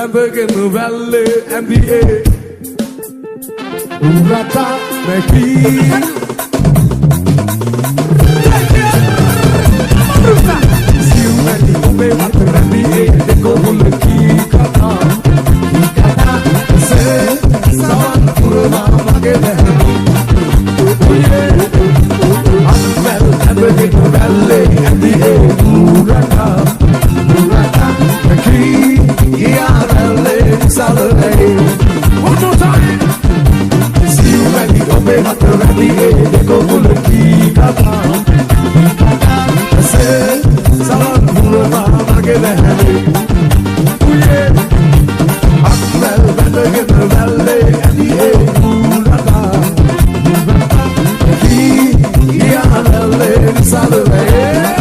Lamborghini Valley NBA Urata Mekri Siumani Ube Matra NBA Deko Mulki Kata Kata Se Sawan Purma Mageda Amel Lamborghini Valley NBA Urata Mekri Saturday. One more time. See you when the open at the ready. They go to the key. Kata. Say, Salam Purma Mageda. Akmal Bandagin Valley and the Urata. Key, Yahweh, Saturday.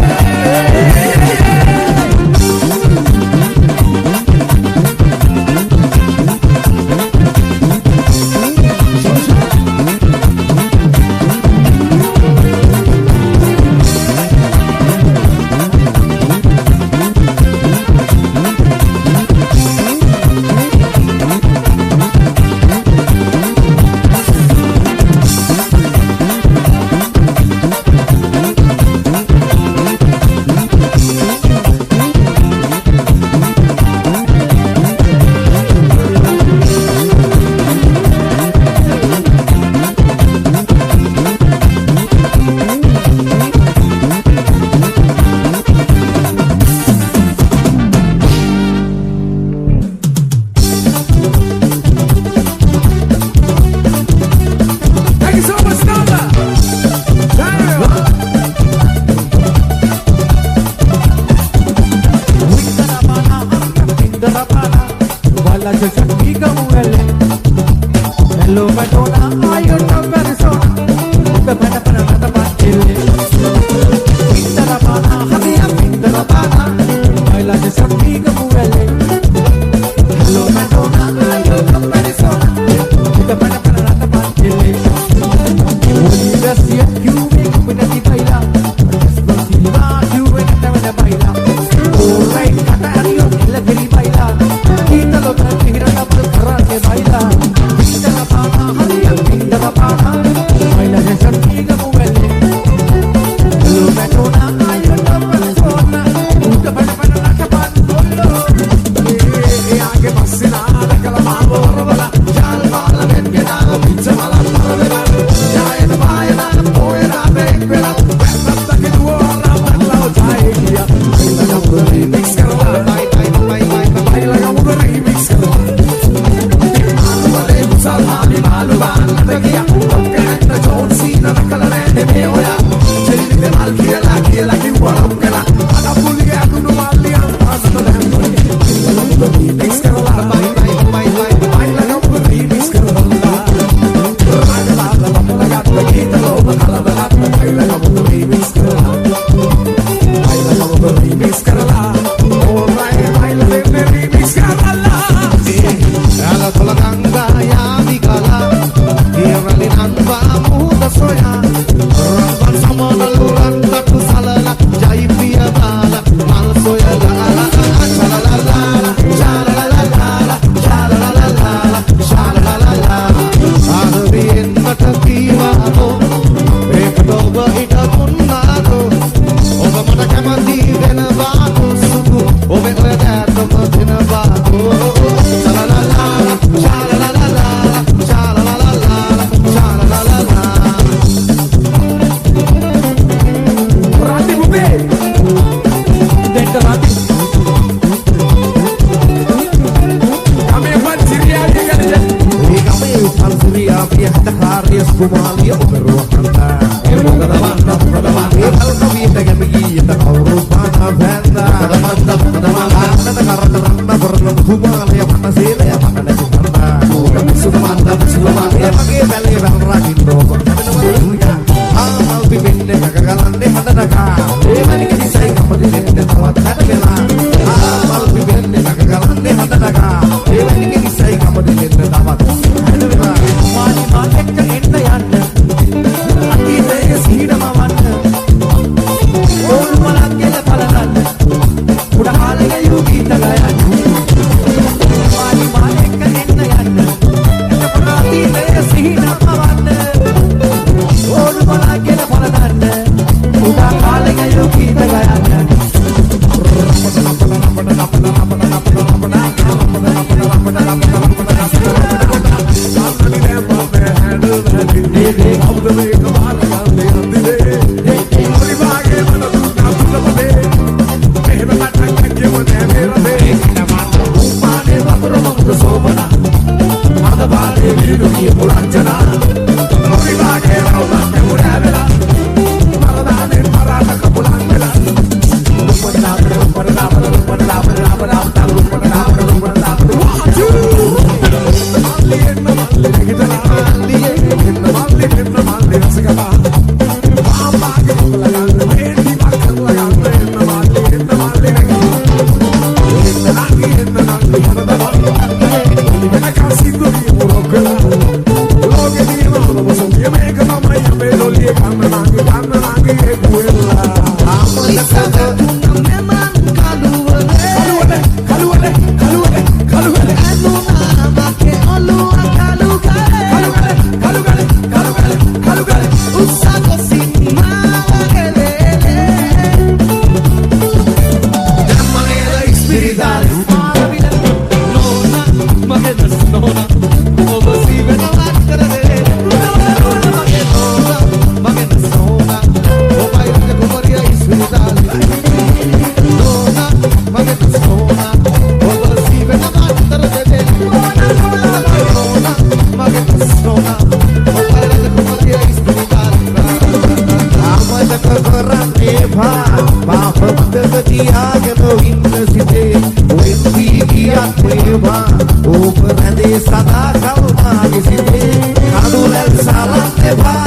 කරන්නේ පාප මතක තියාගෙන ඉන්න සිටේ වෙන්වි ගියත් වේවා ඔබ රැඳේ සදා කල්මාගේ සිටේ කඩුලල් සලන්න එපා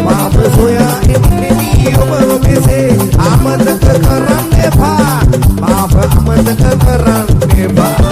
පාප සොයා එන්නේ ඔබ මෙසේ අමතක කරන්න එපා පාප අමතක කරන්න එපා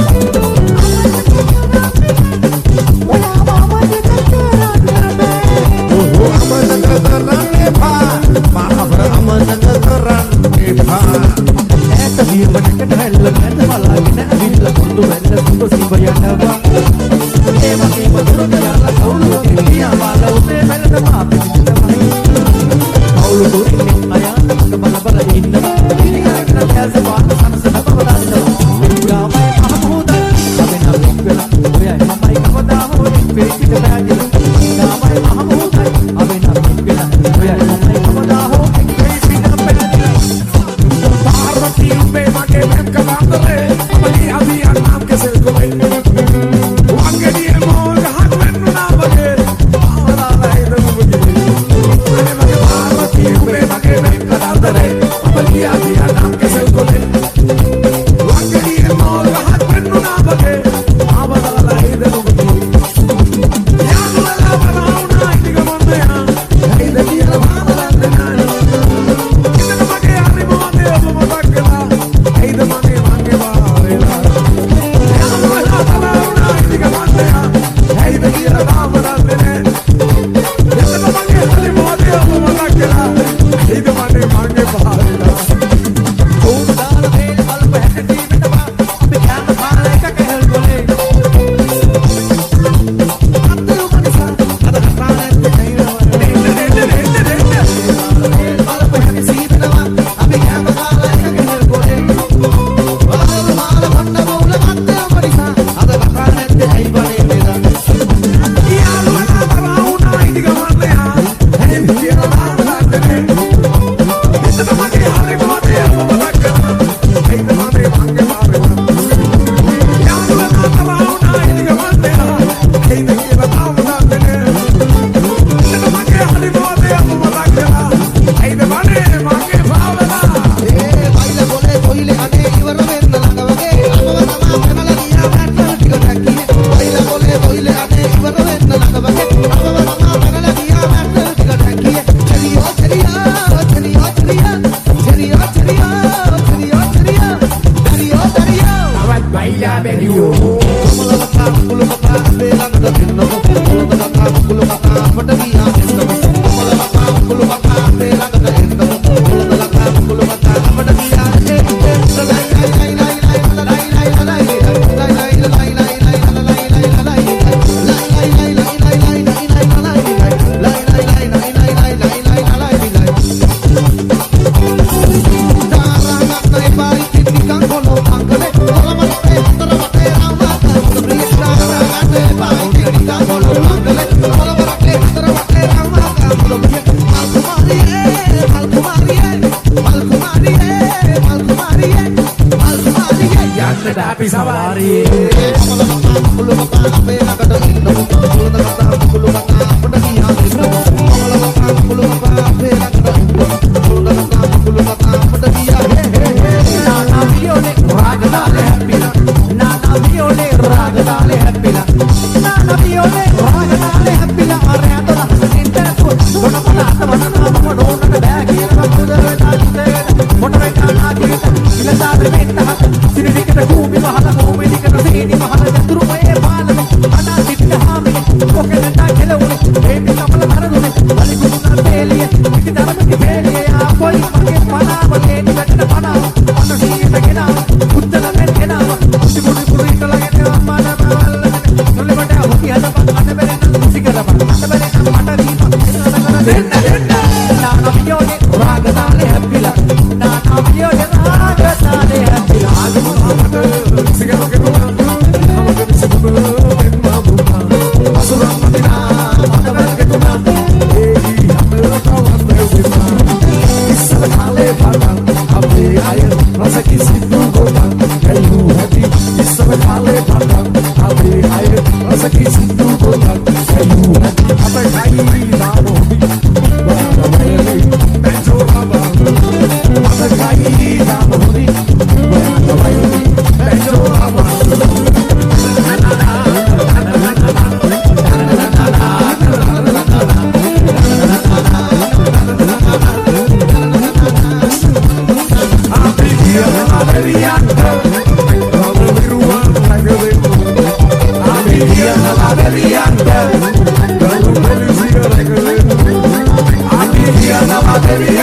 I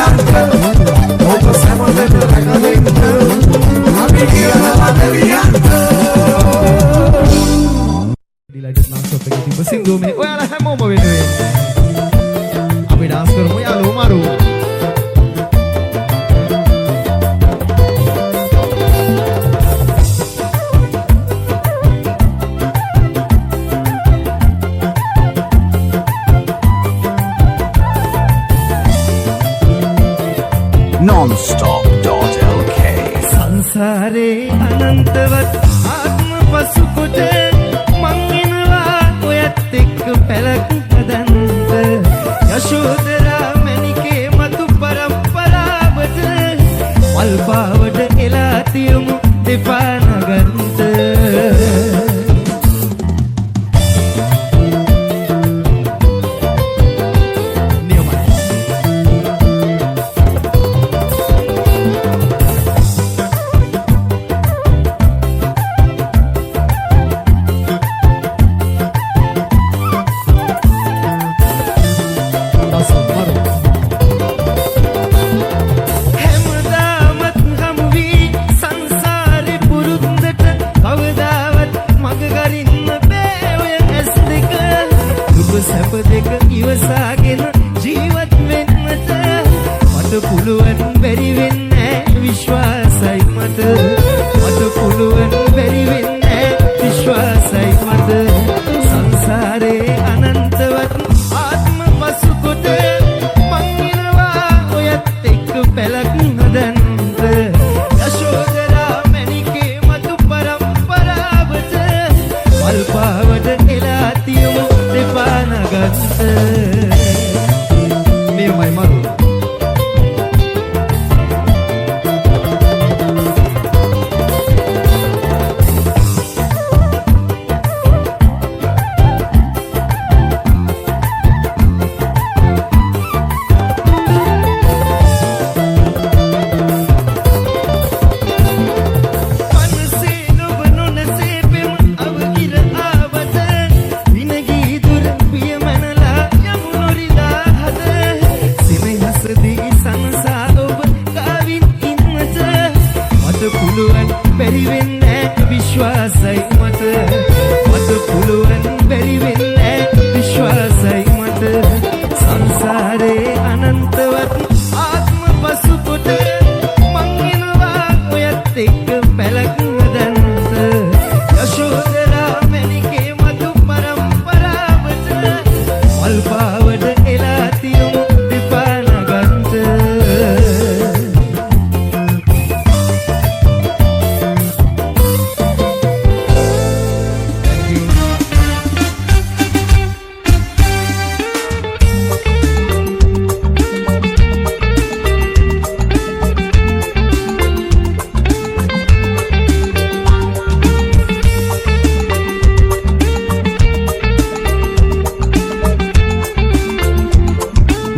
දෙවියන්ට ඔබ සැමටම රැකෙන්න අපි කියනවා දෙවියන්ට ඩිලයිට් නාස්ටොප් එකේ තිබ්බ සින්දුව මේ ඔයාලා හැමෝම වෙනුවෙන් අපි ඩාන්ස් කරමු යාළුවෝ මාරු nonstop.lk සංසාරේ අනන්තවත් ආත්ම පසුකොට මං එනවා ඔයත් එක්ක පැලක් හදන්ත යශෝදරා මැණිකේ මතු පරම්පරාවට මල් පාවට එලා තියමු දෙපා නගන්ත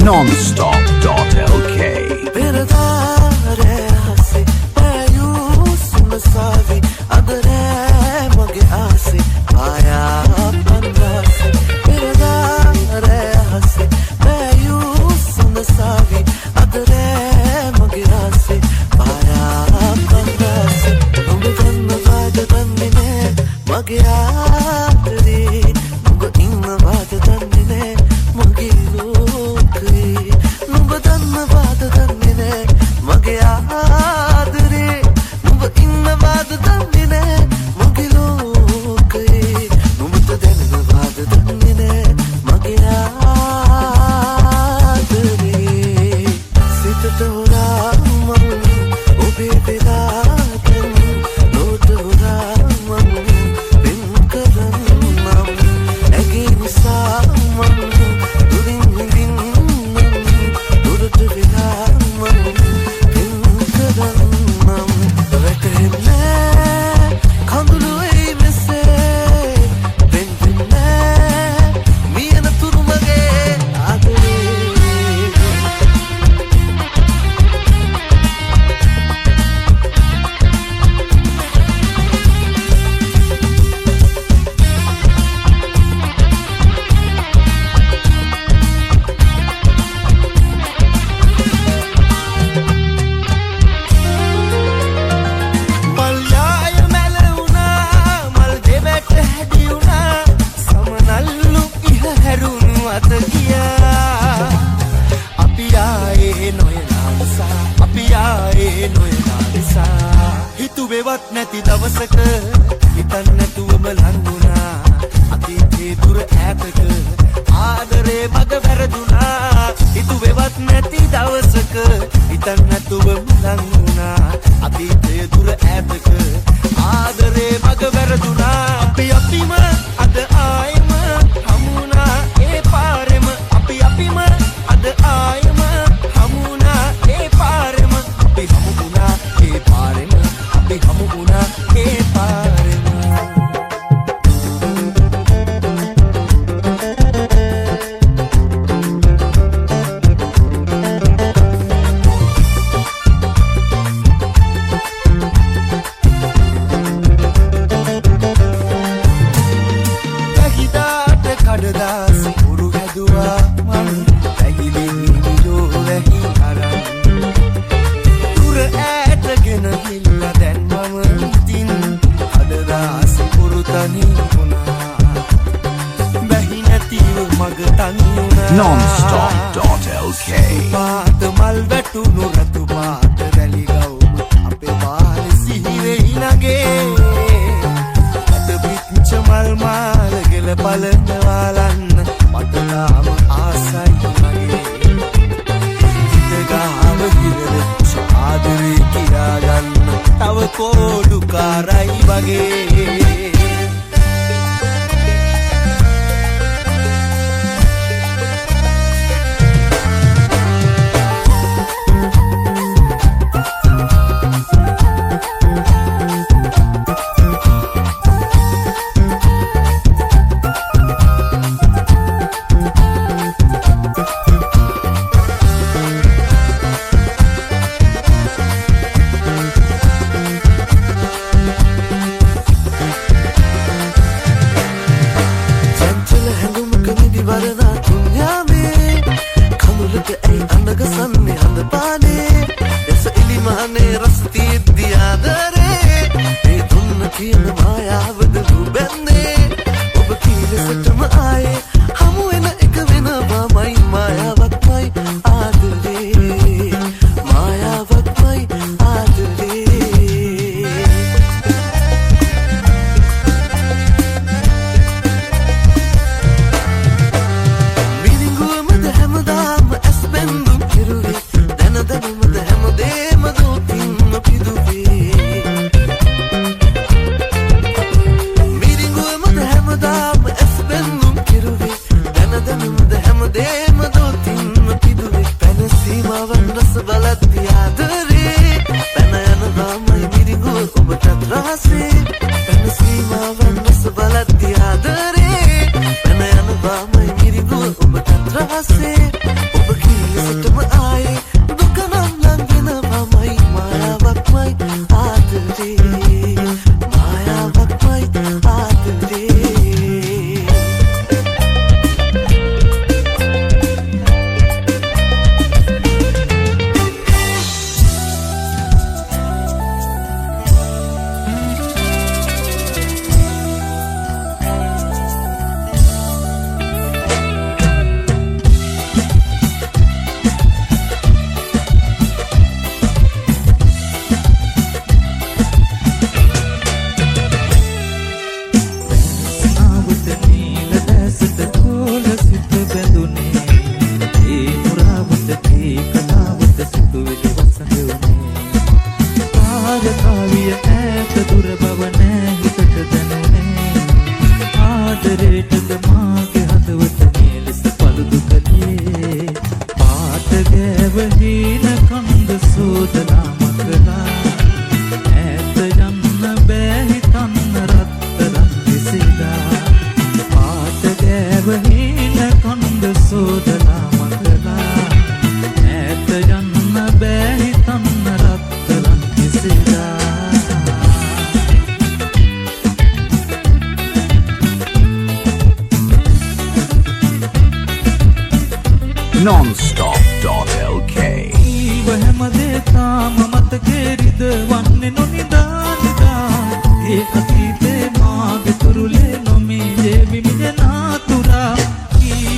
nonstop.lk නොයනා නිසා හිතුවේවත් නැති දවසක හිතන්න නැතුවම ලංගුණා අතීතේ දුර ඈතක ආදරේ මග වැරදුනා හිතුවේවත් නැති දවසක හිතන්න නැතුවම ලංගුණා අතීතේ දුර ඈතක ආදරේ මග වැරදුනා අපිම අද ආයෙම හමුණා ඒ පාරෙම අපිම අද ආයෙම හමුණා ඒ පාරෙම අපි හමු වුණා ඒ පාරෙම අපි හමු වුණා ඒ පාරෙම කඩදාසි උරු හැදුවා මම ඇහිලි නිවිලෝ වැහි අරන් දුර ඈතගෙන ගිල්ලා දැන් මම ඉතින් කඩදාසි උරු තනි වුණා වැහි නැතිව මග තනි වුණා Nonstop.lk පාත මල් වැටුණු රතු පාට රැලි ගවුම අපේ පාරේ සිහි වෙයි නගේ මල් මාල ගෙල බලන වාලන්න මට තාම ආසයි මගේ හිත ගාව හිරෙච්ච ආදරේ කියා ගන්න තව කෝඩු කාරයි වගේ Nonstop.lk වහමදේ තාම මතකේ රිදවන්නේ නොනිදානිදා ඒ අතීතේ මාගේ තුරුලේ නොමී විමිදනාතුරා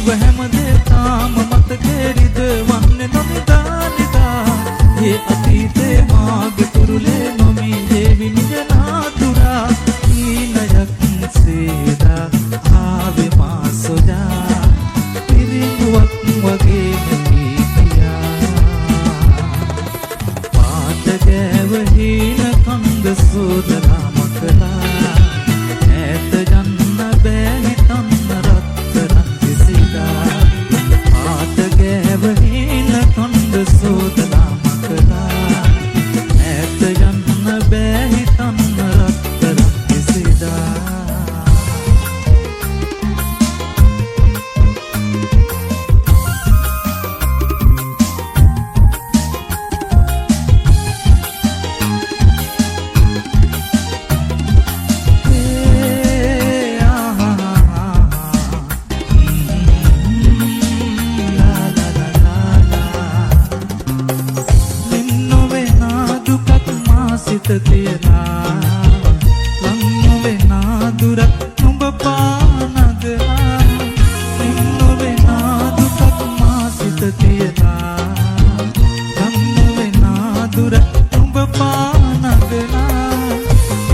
වහමදේ තාම මතකේ රිදවන්නේ නොනිදානිදා ඒ අතීතේ සිත තියලා ලං නොවෙනා දුරක් නුඹ පානගලා නින් නොවෙනා දුකක් මා සිත තියලා ලං නොවෙනා දුරක් නුඹ පානගලා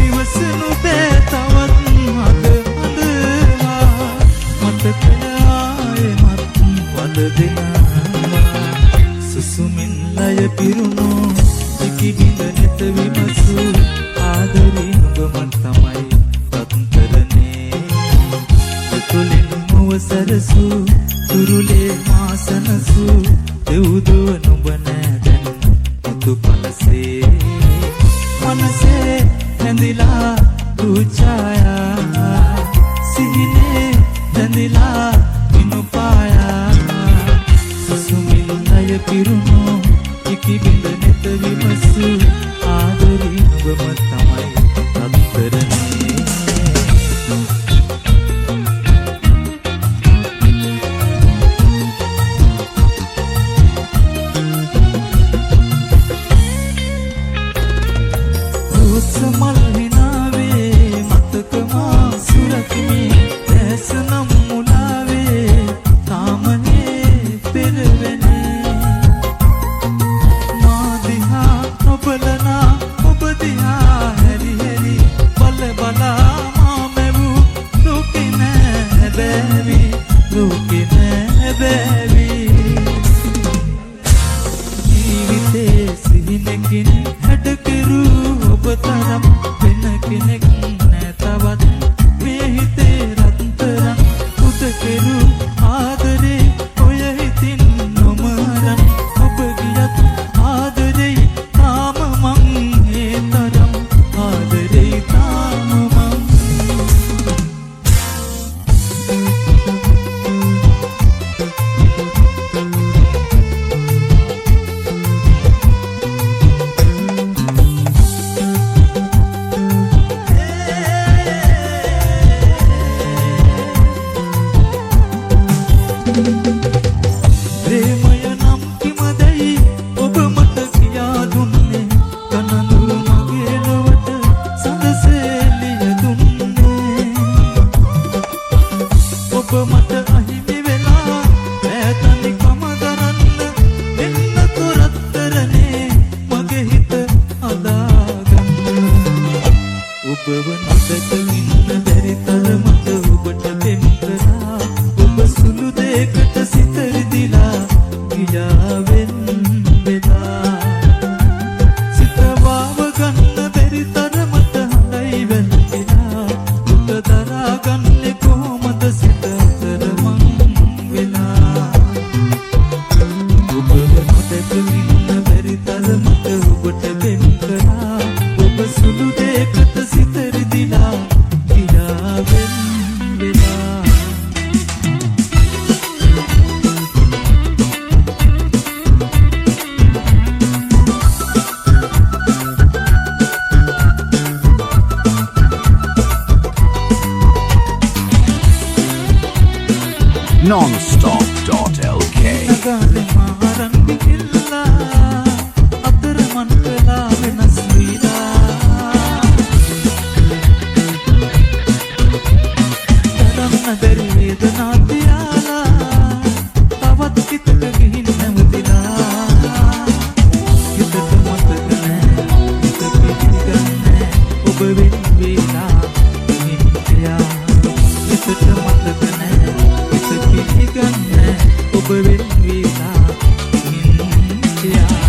ඉවසනු බෑ තවත් අද අදවා මතකය ආයෙමත් වද දෙනවා සුසුමින් ලය පිරුණු කිබිඳ නෙත විමසු ආදරේ නුඹම තමයි රත්තරනේ තුලින් මොව සරසු තුරුලේ මාසනසු දෙව්දුව නුඹ නැදන් මුතු පලසේ මනසේ හැඳිලා දුචායා සිහිනේ දැඳිලා විනුපායා සුසුමින් ලය පිරුණු කිබිඳ නෙත විමසු ආදරේ නුඹම තමයි රත්තරනේ රෝසමල් හිනාවේ මතක මා සුරකිමි දැසනම් මුලාවේ තාමනේ පෙරවෙනේ නොබලනා ඔබ දිහා හැරි හැරි බල බලා මා මැවූ ලෝකෙ නෑ බෑවි ලෝකෙ නෑ බෑවි ජීවිතේ සිහිනකින් හැඩ කෙරු ඔබ තරම් වෙන කෙනෙක් නෑ තවත් මේ හිතේ රත්තරන් උද කෙරු ආදරේ ඔය හිතින් නොමරන් ඔබ ගියත් ආදරේ තාම මං ඒ තරම් ආදරේ තාම මං ප්‍රේමය නම් කිමදයි ඔබ මට කියා දුන්නේ කනඳුරු මගේ ලොවට සඳසෙලිය දුන්නේ ඔබ මට අහිමි වෙලා ඈතනිකම දරන්න එන්න තොරත්තරනේ මගේ හිත අදාගන්න ඔබව නොදක ඉන්න බැරි තරමට ඔබට දෙම් කරා ඔබ සුළු දෙයකට සිත රිදිලා ගියාවෙන් වෙලා සිත වාව ගන්න බැරි තරමට හඳයි වැළපිලා උත දරා ගන්නේ කොහොමද සිත අතර මං වෙලා ඔබව නොදක ඉන්න බැරි තරමට ඔබට දෙම් කරා ඔබ සුළු දෙයකට සිත රිදිලා ගියාවෙන් වෙලා nonstop.lk නගාලේ මාරන් ගිහිල්ලා අතර මන් කළා වෙනස් වීලා තරන්න බැරි වේදනා තියාලා තවත් හිතක ගිහින් නැවතිලා හිතට මතක නෑ හිත පිළිගන්නේ ඔබ වෙන් වේලා හිතියා හිතට මතක නෑ හිත පිළිගන්නේ ඔබ වෙන් වේලා හිතියා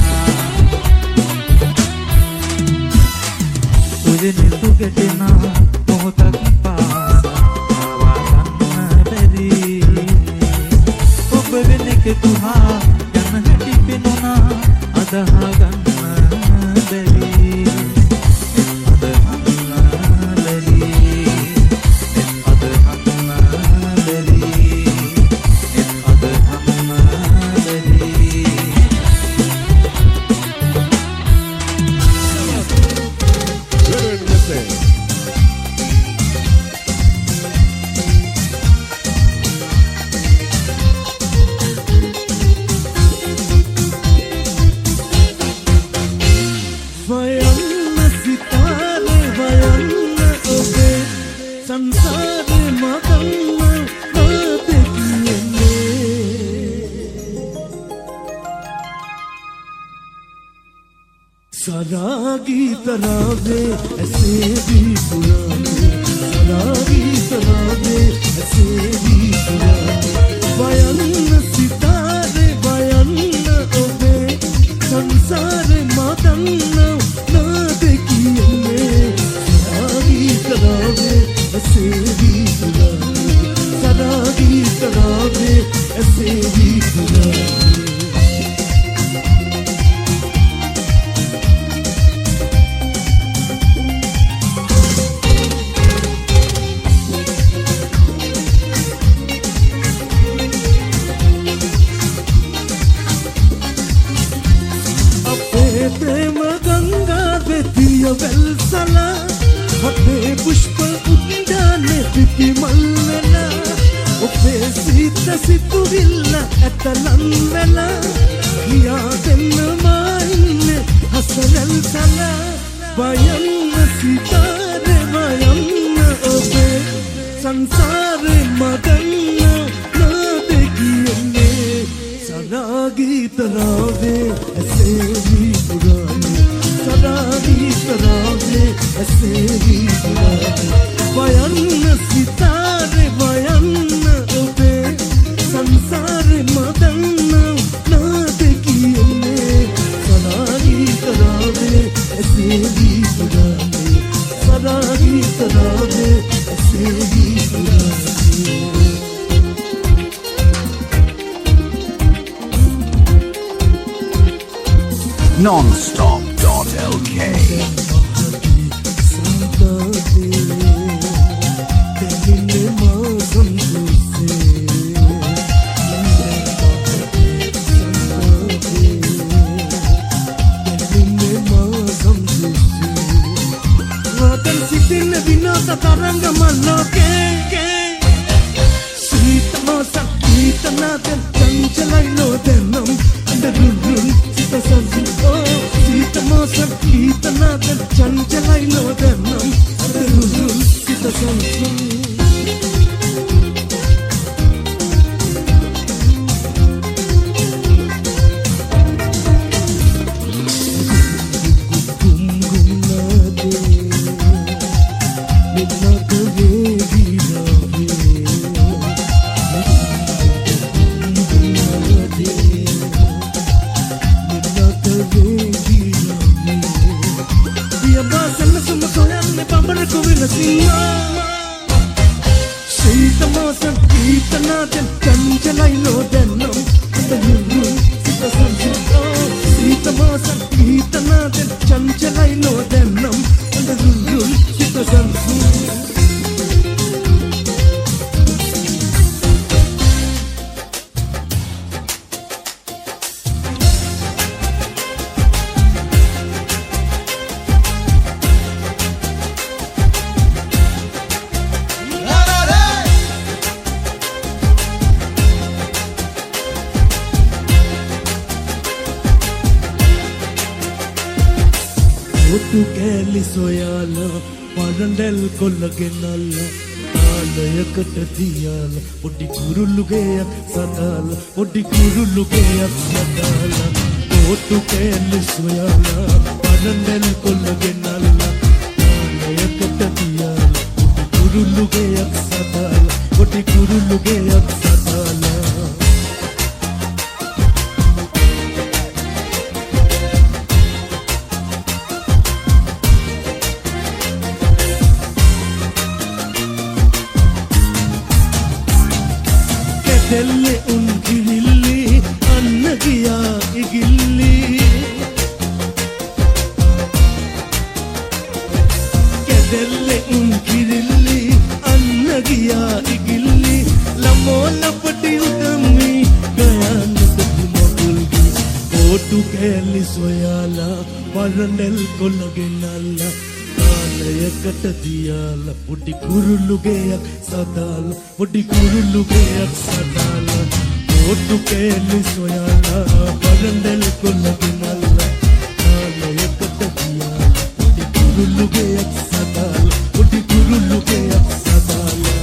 ඔය නෙතු ගැටෙනා මොහොතක් පාසා ආවා ගන්න බැරි ඔබ වෙන කෙතුහා යන හැටි පෙනුණා අදහා ගන්න බැරි අදහන්න බැරි අදහන්න බැරි අදහන්න බැරි Swayam सरागी तरावे ऐसे भी पुराने सरागी तरावे ऐसे भी पुराने बयान सितारे बयान ओबे संसार मदन ना देखिए सरागी तरावे ऐसे भी पुराने सरागी तरावे ऐसे भी पुराने प्रेम गंगा बेतिया वेल्सला हटे पुष्प उद्याने पिति मल्लना उप्पे सीता सितुविल्ला एतलन्वेला किया दिन माइने हसरल्सला वयन्न सितारे वयन्न ओबे संसार मदन्न ना देखिए सरागी तरावे ऐसे भी पुराने सरागी तरावे ऐसे भी पुराने वयन्न सितारे वयन्न ओबे संसार मदन्न ना देखिए सरागी तरावे ऐसे भी पुराने सरागी तरावे ऐसे भी पुराने Nonstop.lk Otu keli soyala parandel kollage nalla ආලයකට තියාලා පොඩි කුරුල්ලුගේයක් සදාලා පොඩි කුරුල්ලුගේයක් සදාලා ඔටු කැලි සොයලා පරණෙල් කොල්ලගේ නල්ලා ආලයකට තියාලා පොඩි කුරුල්ලුගේයක් සදාලා පොඩි කුරුල්ලුගේයක් සදාලා Telle unkilli anna giya igilli Kedelle unkilli anna giya igilli lamola pati udammi gayan motulgi otu kelli soyala paranel kollage nalla ආලයකට තියාලා පොඩි කුරුල්ලුගේයක් සදාලා පොඩි කුරුල්ලුගේයක් සදාලා ඔටු කැලි සොයලා පරණෙල් කොල්ලගේ නල්ලා ආලයකට තියාලා පොඩි කුරුල්ලුගේයක් සදාලා පොඩි කුරුල්ලුගේයක් සදාලා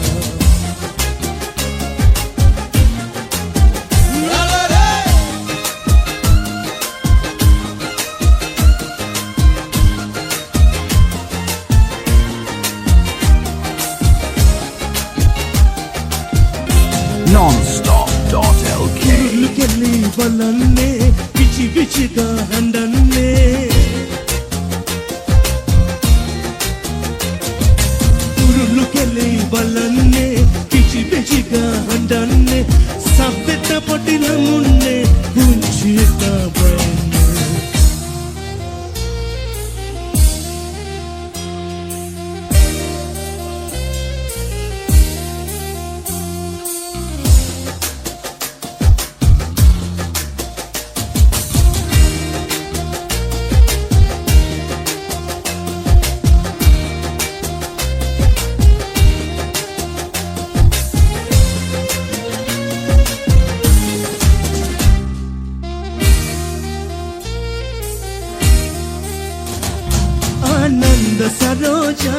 सरोजा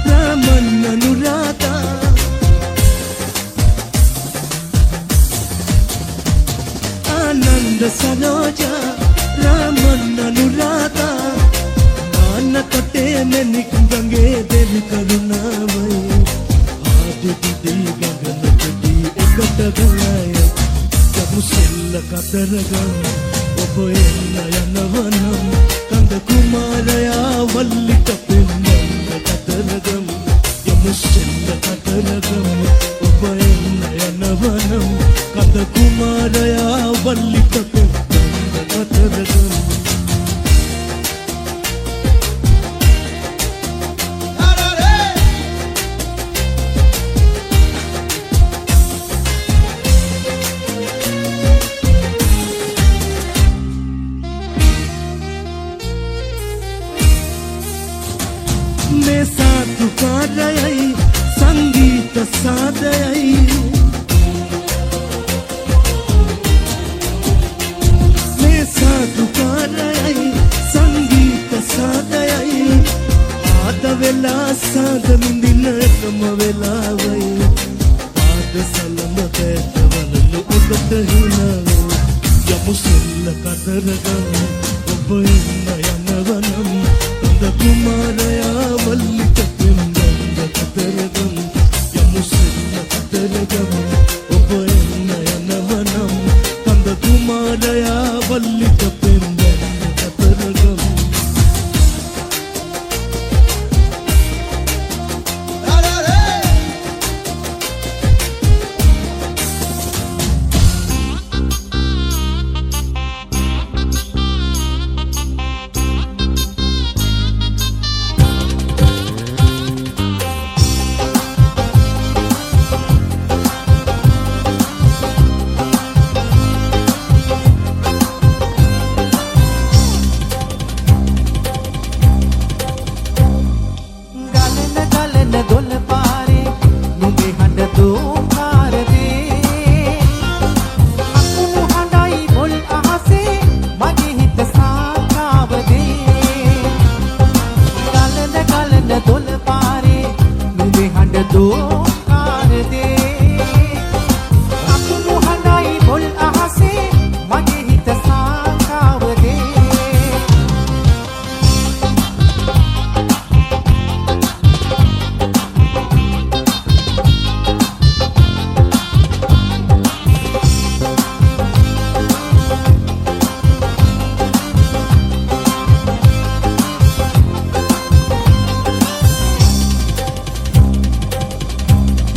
रामन अनुराधा आनंद सरोजा रामन अनुराधा नान कटे में निकंगे दिल करुणा वही आदि दिल गगन कटी एकट गलाय जब मुसल कतरगम ओबे नयनवनम कंद कुमारया वल्ली कपिन्नम कतरगम जब मुसल कतरगम ओबे नयनवनम कंद कुमारया वल्ली कपिन्नम कतरगम संगीत सादयई मैं साधुकारयई संगीत सादयई आद वेला साद मिंदिन कम वेला वई आद सलम बेतवलु उदत हिनव यमुसल कदरगम ඔබ නයනවනම් कंद कुमारया वल्ली कतरगम यमुसल कतरगम ඔබ नयनवनम कंद कुमारया वल्ली कतरगम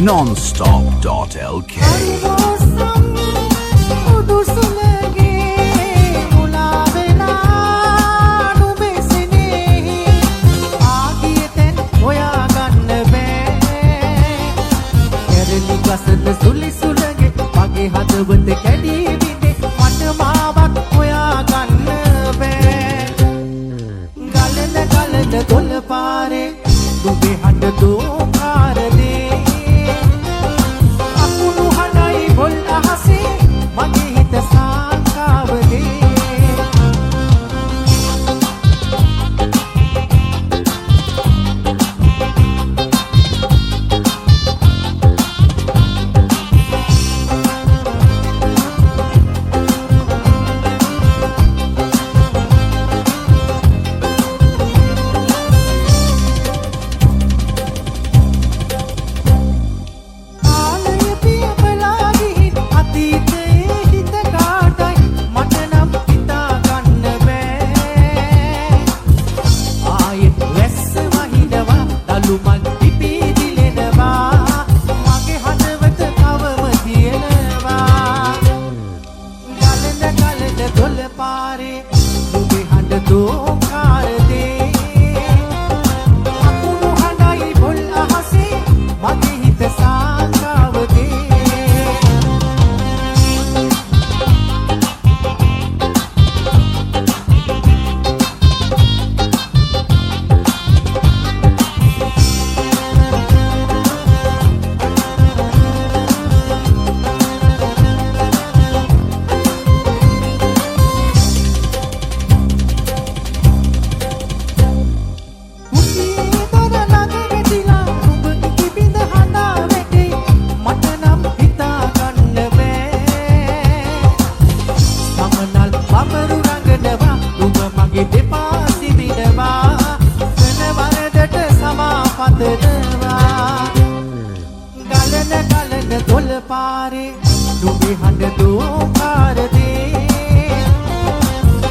nonstop.lk සුලි සුලගේ මගේ හදවත කැඩී විඳේ මට මාවක් හොයා ගන්න බෑ ගලන ගලන දොළ පාරේ දුබේ හඬ දෝකාර දේ අකුණු හඬයි බොල් අහසේ මගේ හිත සාංකාව දේ පාසි විඩවා වෙන වරදට සමාපතනවා ගලන ගලන දොළ පාරේ නුඹේ හඬ දෝකාරදේ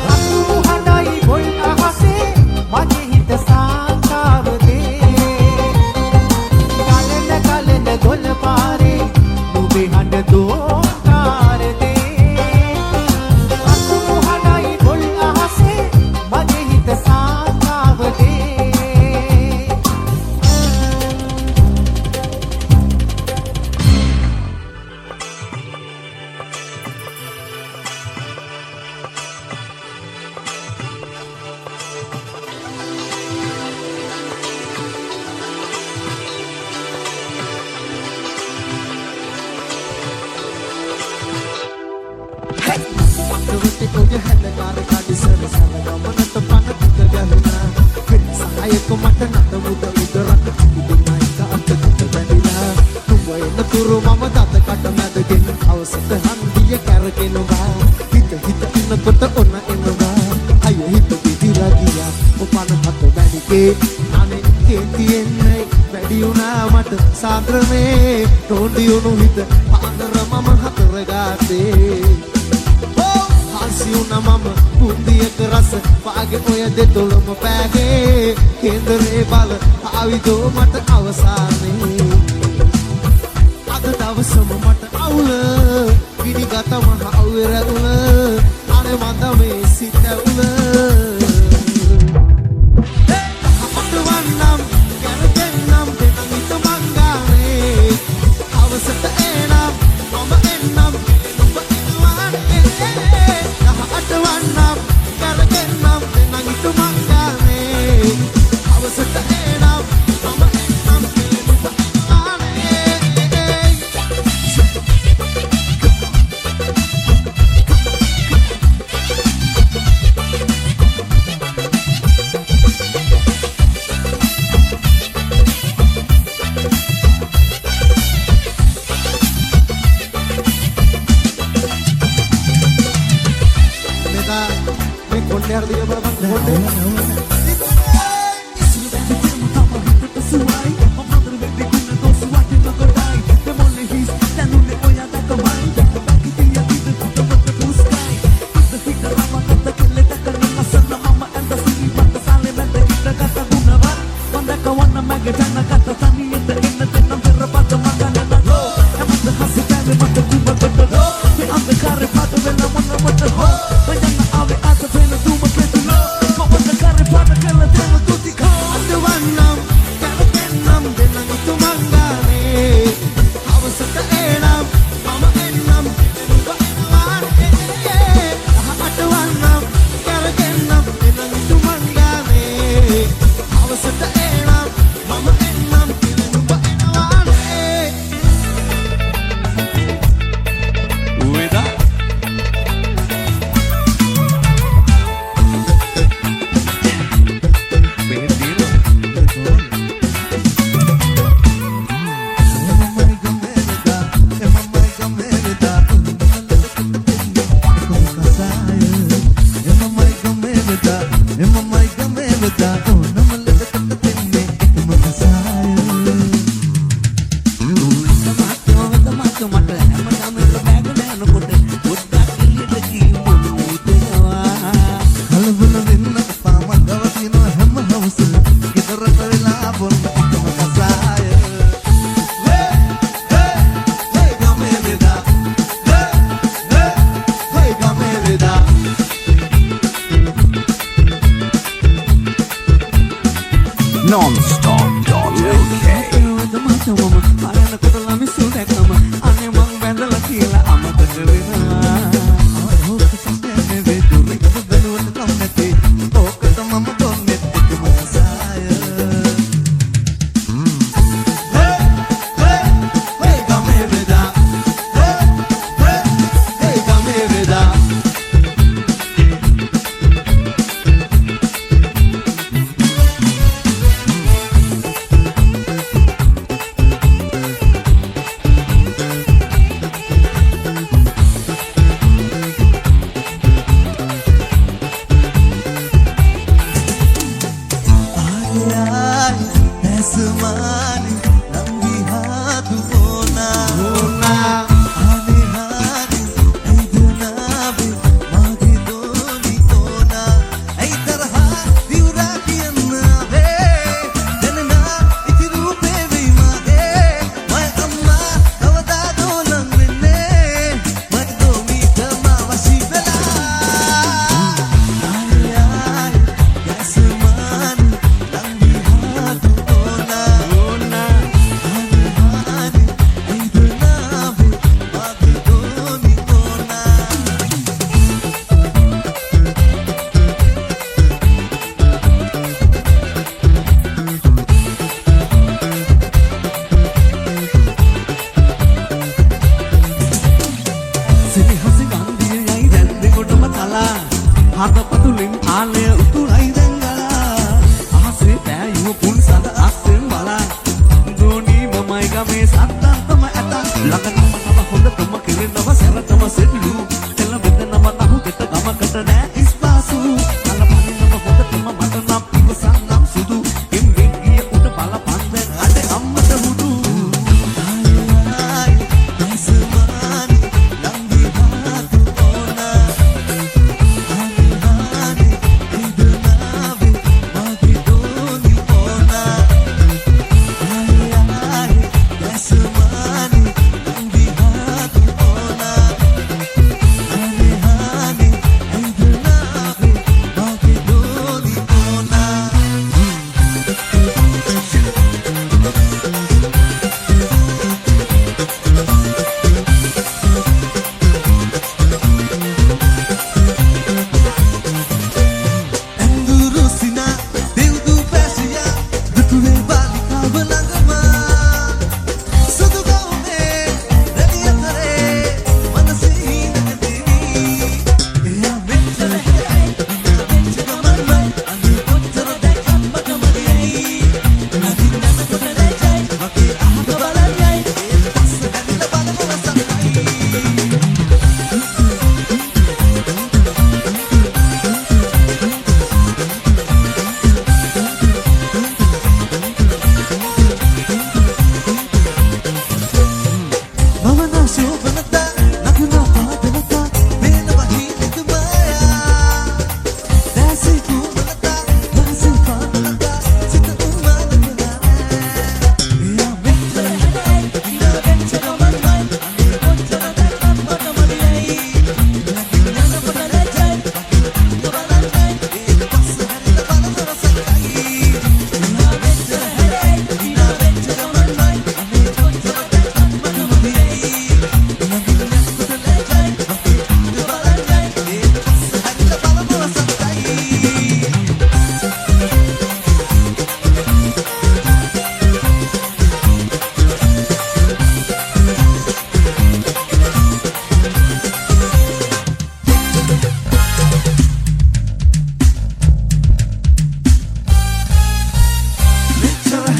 රතු හඬයි බොල් අහසේ මගේ හිත සාංකාවදේ ගලන ගලන දොළ පාරේ නුඹේ හඬ දෝකාරදේ සාන්ද්‍රමේ තෝන්දියුණු හිත පාදර මම හතර ගාතේ හාසි වුණ මම කුන්දියක රස වාගේ ඔය දෙතොලම පෑගේ කේන්දරේ බල ආවිදෝ මට අවසානේ අද දවසම මට අවුල ගිනිගත මහ අවුරගුල අනේ මන්ද මේ සිත උල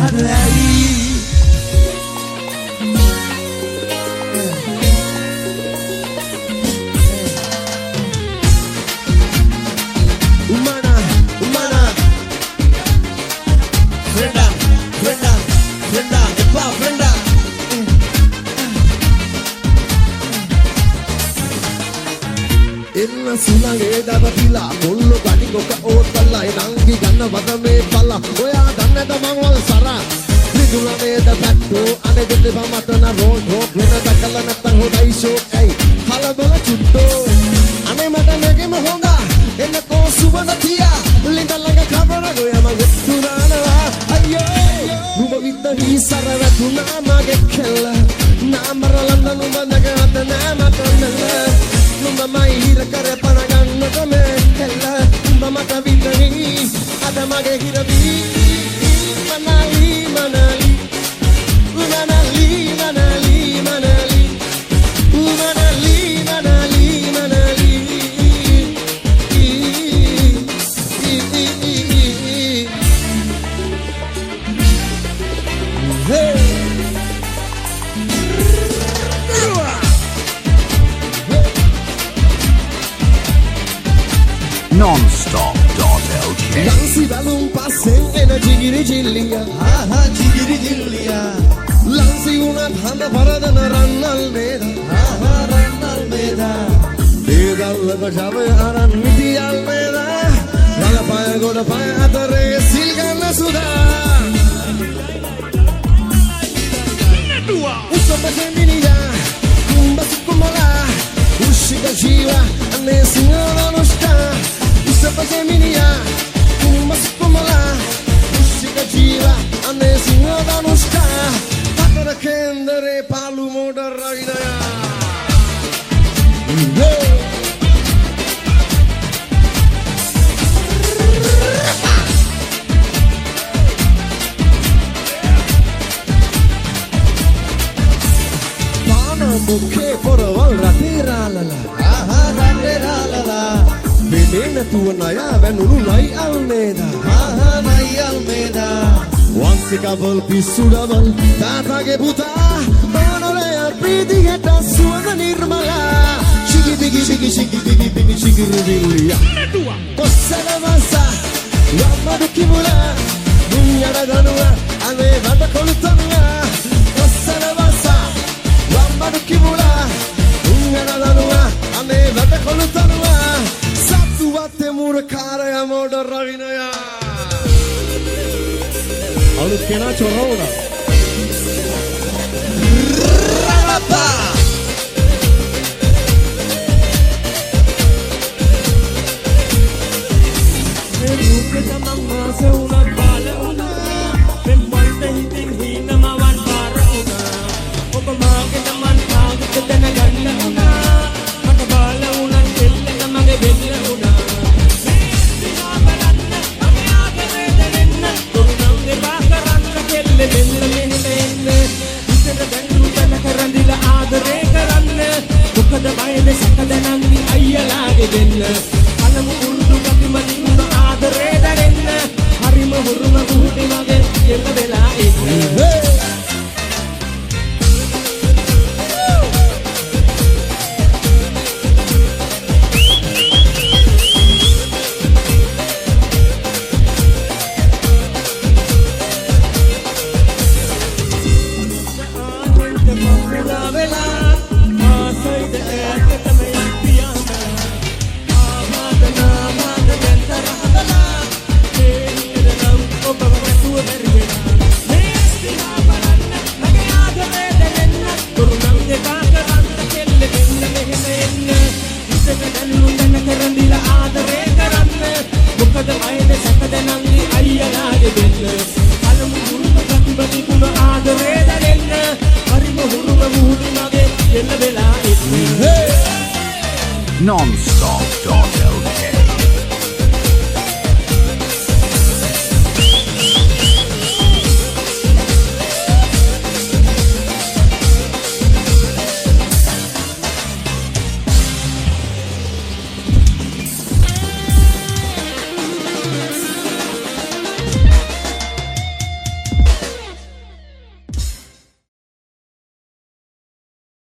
හදයි එන්න සුළඟේ දවතිලා කොල්ල ගනි ගොක ඕතල්ලා නංගි ගන්න වද මේ පල්ලා ඔයා දන්නද මංවල් සරා විදුලා නේද පැට්ටෝ අනේ දෙප මතන රෝඩ් රෝඩ් වෙන දකල නැත්තම් හොදයි ෂෝට් ඇයි කලබල චුට්ටෝ අනේ මට නැගෙම හොඳ එන්න කෝ සුබද තියා ලිඳ ළඟ කබර ගොයා මගේ සුරානවා අයියෝ නුඹ විද්ද හිසර වැටුණා මගේ කෙල්ල නාමර ලන්දන නුඹ නැගහත නෑ මට නෙල්ල නුඹ මයි හිර කර පනගන්නට මේ කෙල්ල නුඹ මට විතරයි අද මගේ හිරවි මනලි මනලි මනලි මනලි මනලි මනලි මනලි මනලි Non-stop.lk Lansi balum passen ena jigiri jilliya ආහා ජිගිරි ජිල්ලියා Lansi unat handa paradana rannal neda ආහා රන්නල් මේදා Dedalla jave aran nidiyal neda Lala paya goda paya atare silganna suda Usama jeminiya kumba sukumala Ushika jiva ane sinhala nushka Usama jeminiya kumba sukumala Ushika jiva ane sinhala nushka Patara kendere palu moda raginaya Muke porawal ratiralala ආහා රටේ රාලලා Benena tuwa naya venulu nai almeda ආහා නයියල් මේදා Once couple pisudaval Tatage puta Manole alpriti heta suwana nirmala Shigi bigi bigi shigi bigi bigi shigi rivilya Kossala masa Yamadu kimula Dunyada ganua Ane vada kolutanga Kossala masa Yamadu kimula Dunyada ganua Ane vada kolutanga Satsu vate murakara yamoda ravinaya Alut kena chorona රාපා Non-stop.lk